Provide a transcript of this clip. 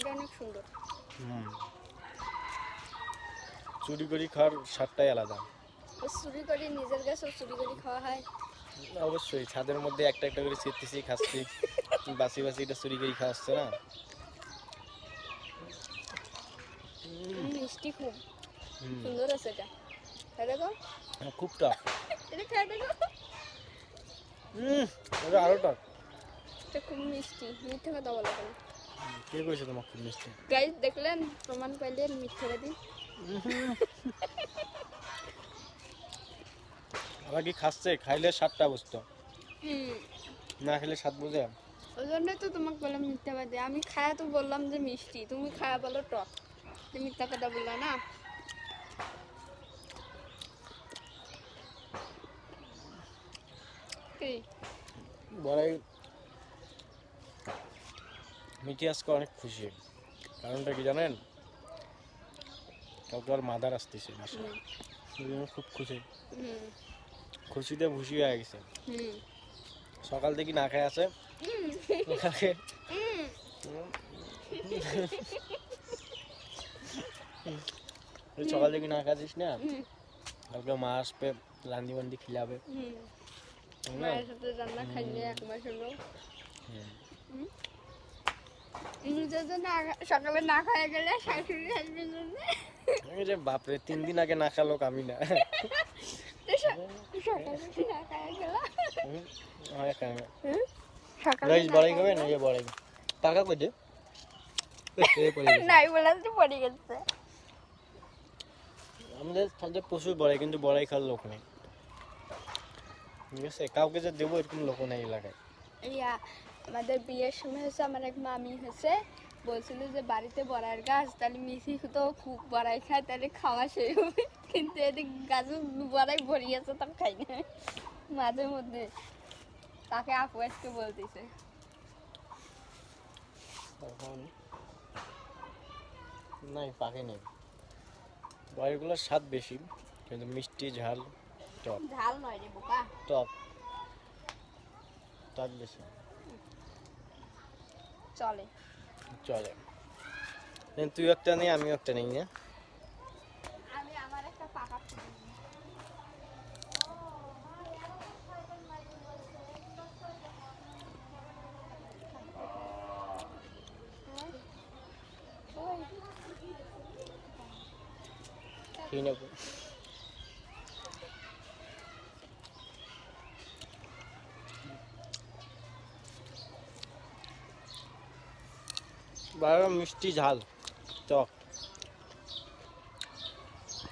এটা অনেক সুন্দর। চুরি করে খাওয়ার স্বাদটাই আলাদা। চুরি করে নিজের গাছে চুরি করে খাওয়া হয়। অবশ্যই ছাদের মধ্যে একটা একটা করে ছিটতেছি খাচ্ছি, বাসি বাসি এটা চুরি করে খাওয়া হচ্ছে না। মিষ্টি খুব সুন্দর আছে এটা। খাই দেখো, খুব টক। এটা খাই দেখো, এটা আরো টক। এটা খুব মিষ্টি। মিথ্যে কথা বলা কেন? কে কইছে তোমার খুব মিষ্টি? গাইস দেখলেন, প্রমাণ পাইলেন মিথ্যে দিন। আবার কি খাচ্ছে, খাইলে স্বাদটা বুঝতো, না খেলে স্বাদ বুঝে। ওই জন্যই তো তোমাকে বললাম মিথ্যাবাদী। আমি খায়া তো বললাম যে মিষ্টি, তুমি খায়া বলো টক। তুমি মিথ্যা কথা বললা না। কি বড়াই মিঠি আজকে অনেক খুশি। কারণটা কি জানেন? কাউকে আর মাদার আসতেছে বাসায়, সেই জন্য খুব খুশি। খুশিতে ভুসি হয়ে গেছে। সকাল থেকে না খায় আছে, সকাল থেকে না খাচ্ছিস না, কালকে মা আসবে, রান্দি বান্দি খিলাবে। মায়ের সাথে রান্না খাইলে এক মাস হলো। সকালে না খাওয়া গেলে শাশুড়ি হাসবেন যে বাপরে 3 দিন আগে না খালো আমি না। বড়াই খাবে না? বড়াই টাকা কই দে নাই বলে পড়ে গেছে। আমাদের সাথে প্রচুর বড়াই, কিন্তু বড়াই খাওয়ার লোক নেই। ঠিক আছে, কাউকে যে দেবো এরকম লোক নেই এলাকায়। ইয়া আমাদের বিয়ের সময় হচ্ছে, আমার এক মামি হচ্ছে বলছিল যে বাড়িতে বড়াইয়ের গাছ, তাহলে মিশি তো খুব বড়াই খায়, তাহলে খাওয়া সেই হবে। কিন্তু এদিক গাছে বড়াই ভরি আছে, তার খাই না মাঝে মধ্যে। তাকে আপু আজকে বলতেছে। নাই পাকে নেই, বড়াইগুলোর স্বাদ বেশি, কিন্তু মিষ্টি ঝাল টক। ঝাল নয় রে বোকা, টক টক বেশি। চলে চলে। তুই একটা নেই, আমিও একটা নেই না। আমি আমার একটা পাকা খেয়ে নেব। মিষ্টি ঝাল টক।